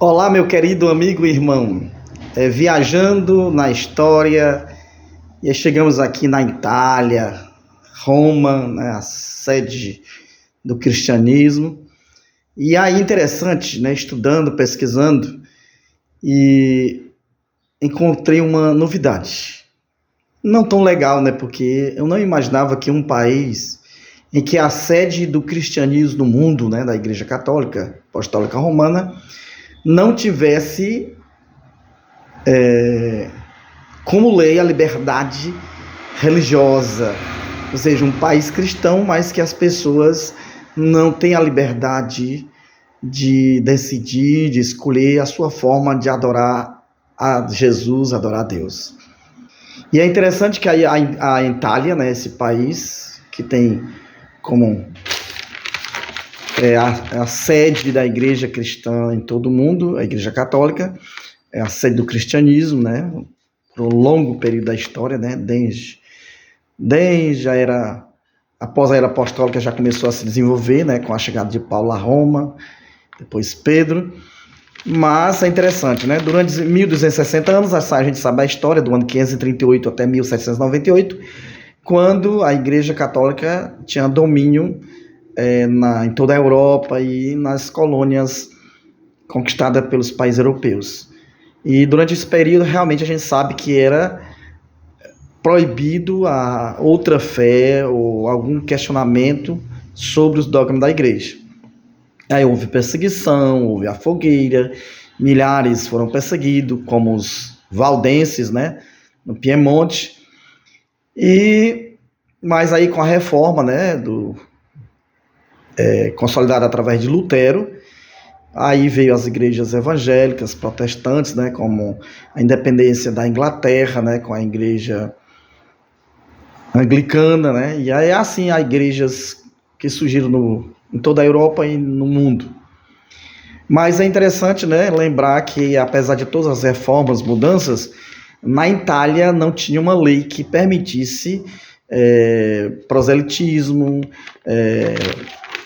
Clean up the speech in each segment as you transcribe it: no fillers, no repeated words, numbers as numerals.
Olá, meu querido amigo e irmão. Viajando na história, e aí chegamos aqui na Itália, Roma, né, a sede do cristianismo. E aí, interessante, né, estudando, pesquisando, e encontrei uma novidade. Não tão legal, né, porque eu não imaginava que um país em que a sede do cristianismo no mundo, né, da Igreja Católica, Apostólica Romana, não tivesse como lei a liberdade religiosa, ou seja, um país cristão, mas que as pessoas não têm a liberdade de decidir, de escolher a sua forma de adorar a Jesus, adorar a Deus. E é interessante que a Itália, né, esse país que tem como a sede da igreja cristã em todo o mundo, a Igreja Católica, é a sede do cristianismo, né, por um longo período da história, né, desde após a era apostólica já começou a se desenvolver, né, com a chegada de Paulo a Roma, depois Pedro. Mas é interessante, né, durante 1260 anos, a gente sabe a história, do ano 538 até 1798, quando a Igreja Católica tinha domínio em toda a Europa e nas colônias conquistadas pelos países europeus. E durante esse período, realmente, a gente sabe que era proibido a outra fé ou algum questionamento sobre os dogmas da igreja. Aí houve perseguição, houve a fogueira, milhares foram perseguidos, como os valdenses, né, no Piemonte. Mas aí com a reforma, né, consolidada através de Lutero, aí veio as igrejas evangélicas, protestantes, né, como a independência da Inglaterra, né, com a igreja anglicana, né, e aí assim há igrejas que surgiram em toda a Europa e no mundo. Mas é interessante, né, lembrar que apesar de todas as reformas, mudanças, na Itália não tinha uma lei que permitisse proselitismo,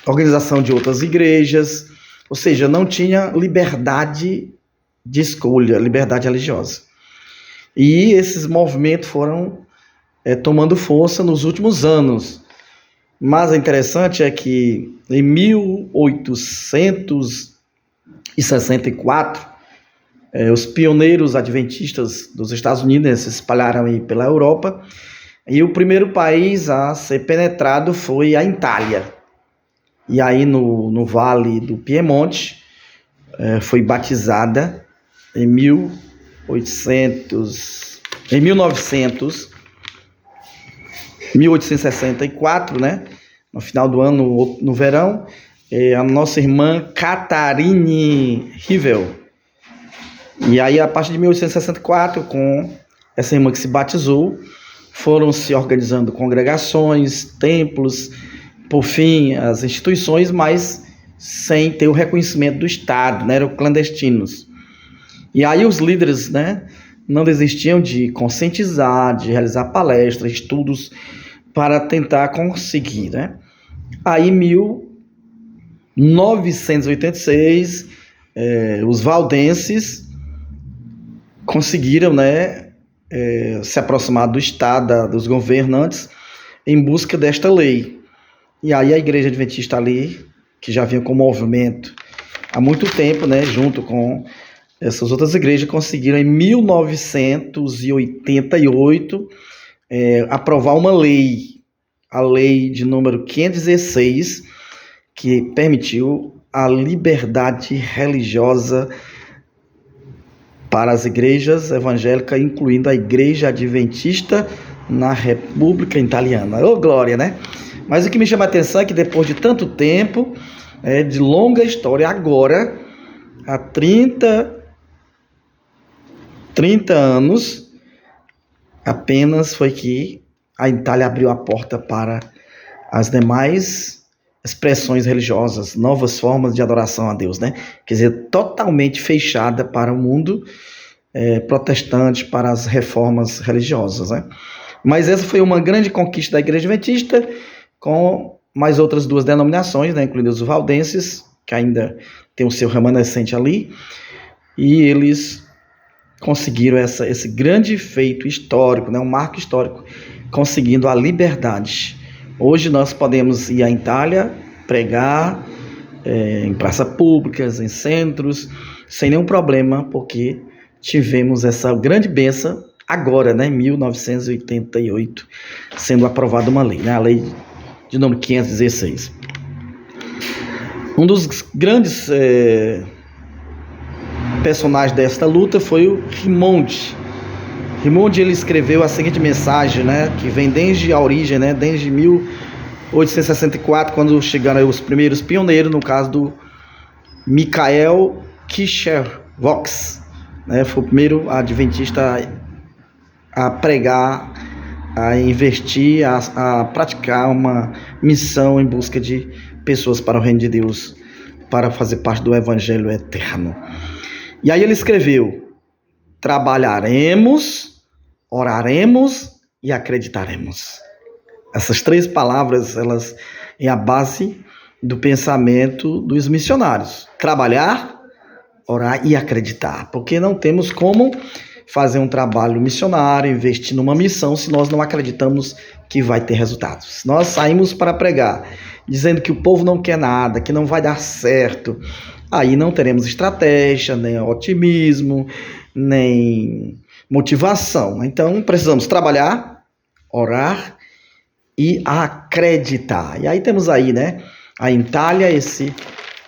organização de outras igrejas, ou seja, não tinha liberdade de escolha, liberdade religiosa. E esses movimentos foram tomando força nos últimos anos. Mas o interessante é que em 1864, os pioneiros adventistas dos Estados Unidos se espalharam aí pela Europa, e o primeiro país a ser penetrado foi a Itália. E aí no Vale do Piemonte foi batizada em 1864, né? No final do ano, no verão, a nossa irmã Catharine Rivel. E aí, a partir de 1864, com essa irmã que se batizou, foram se organizando congregações, templos, por fim, as instituições, mas sem ter o reconhecimento do Estado, né? Eram clandestinos. E aí os líderes, né, não desistiam de conscientizar, de realizar palestras, estudos, para tentar conseguir, né? Aí, em 1986, os valdenses conseguiram, né, se aproximar do Estado, dos governantes, em busca desta lei. E aí a Igreja Adventista ali, que já vinha com movimento há muito tempo, né, junto com essas outras igrejas, conseguiram em 1988 aprovar uma lei, a lei de número 516, que permitiu a liberdade religiosa para as igrejas evangélicas, incluindo a Igreja Adventista na República Italiana. Ô, glória, né? Mas o que me chama a atenção é que depois de tanto tempo, de longa história, agora, há 30 anos, apenas foi que a Itália abriu a porta para as demais expressões religiosas, novas formas de adoração a Deus, né? Quer dizer, totalmente fechada para o mundo protestante, para as reformas religiosas, né? Mas essa foi uma grande conquista da Igreja Adventista, com mais outras duas denominações, né, incluindo os valdenses, que ainda tem o seu remanescente ali, e eles conseguiram esse grande feito histórico, né, um marco histórico, conseguindo a liberdade. Hoje nós podemos ir à Itália, pregar em praças públicas, em centros, sem nenhum problema, porque tivemos essa grande bênção agora, né, em 1988, sendo aprovada uma lei, né, a lei de número 516. Um dos grandes personagens desta luta foi o Raimondi. Raimondi, ele escreveu a seguinte mensagem, né, que vem desde a origem, né, desde 1864, quando chegaram os primeiros pioneiros, no caso do Michael Kischer-Vox, né, foi o primeiro adventista a pregar, a investir, a praticar uma missão em busca de pessoas para o reino de Deus, para fazer parte do evangelho eterno. E aí ele escreveu: trabalharemos, oraremos e acreditaremos. Essas três palavras, elas é a base do pensamento dos missionários: trabalhar, orar e acreditar, porque não temos como fazer um trabalho missionário, investir numa missão, se nós não acreditamos que vai ter resultados. Se nós saímos para pregar dizendo que o povo não quer nada, que não vai dar certo, aí não teremos estratégia, nem otimismo, nem motivação. Então precisamos trabalhar, orar e acreditar. E aí temos aí, né, a Itália, esse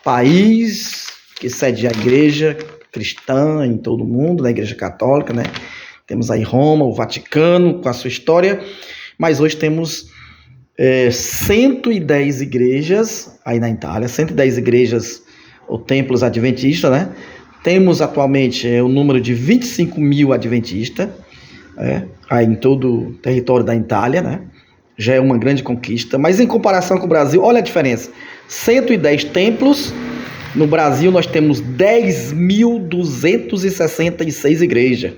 país que sede a igreja cristã em todo o mundo, na igreja católica, né? Temos aí Roma, o Vaticano com a sua história, mas hoje temos 110 igrejas aí na Itália, 110 igrejas ou templos adventistas, né? Temos atualmente o número de 25 mil adventistas, aí em todo o território da Itália, né? Já é uma grande conquista, mas em comparação com o Brasil, olha a diferença: 110 templos. No Brasil nós temos 10.266 igrejas.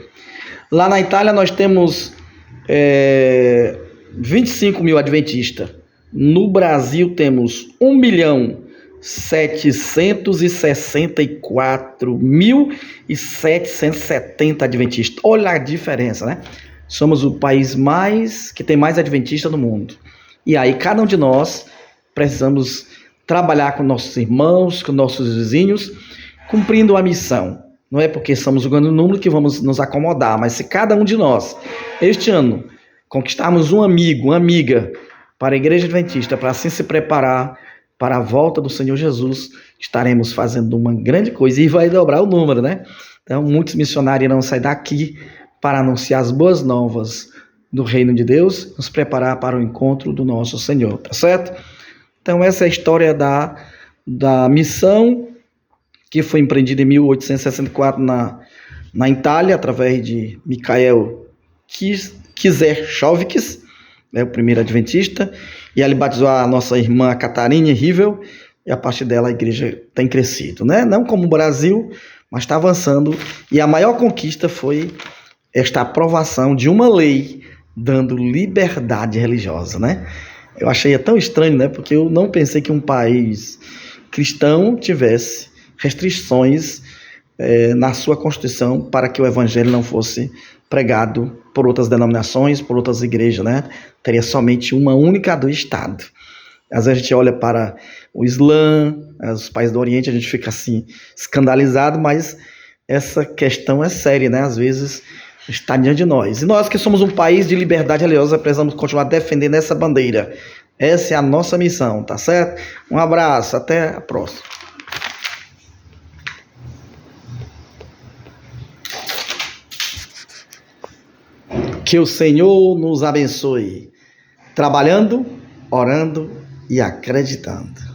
Lá na Itália nós temos 25 mil adventistas. No Brasil temos 1.764.770 adventistas. Olha a diferença, né? Somos o país que tem mais adventistas no mundo. E aí cada um de nós precisamos trabalhar com nossos irmãos, com nossos vizinhos, cumprindo a missão. Não é porque somos um grande número que vamos nos acomodar, mas se cada um de nós, este ano, conquistarmos um amigo, uma amiga para a Igreja Adventista, para assim se preparar para a volta do Senhor Jesus, estaremos fazendo uma grande coisa e vai dobrar o número, né? Então, muitos missionários irão sair daqui para anunciar as boas novas do reino de Deus, nos preparar para o encontro do nosso Senhor, tá certo? Então essa é a história da missão que foi empreendida em 1864 na Itália, através de Michael Kischer-Vox, o primeiro adventista, e ele batizou a nossa irmã Catarina Rivel, e a partir dela a igreja tem crescido, né? Não como o Brasil, mas está avançando, e a maior conquista foi esta aprovação de uma lei dando liberdade religiosa, né? Eu achei tão estranho, né? Porque eu não pensei que um país cristão tivesse restrições na sua Constituição para que o evangelho não fosse pregado por outras denominações, por outras igrejas, né? Teria somente uma única do Estado. Às vezes a gente olha para o Islã, os países do Oriente, a gente fica assim escandalizado, mas essa questão é séria, né? Às vezes está diante de nós. E nós que somos um país de liberdade religiosa, precisamos continuar defendendo essa bandeira. Essa é a nossa missão, tá certo? Um abraço, até a próxima. Que o Senhor nos abençoe, trabalhando, orando e acreditando.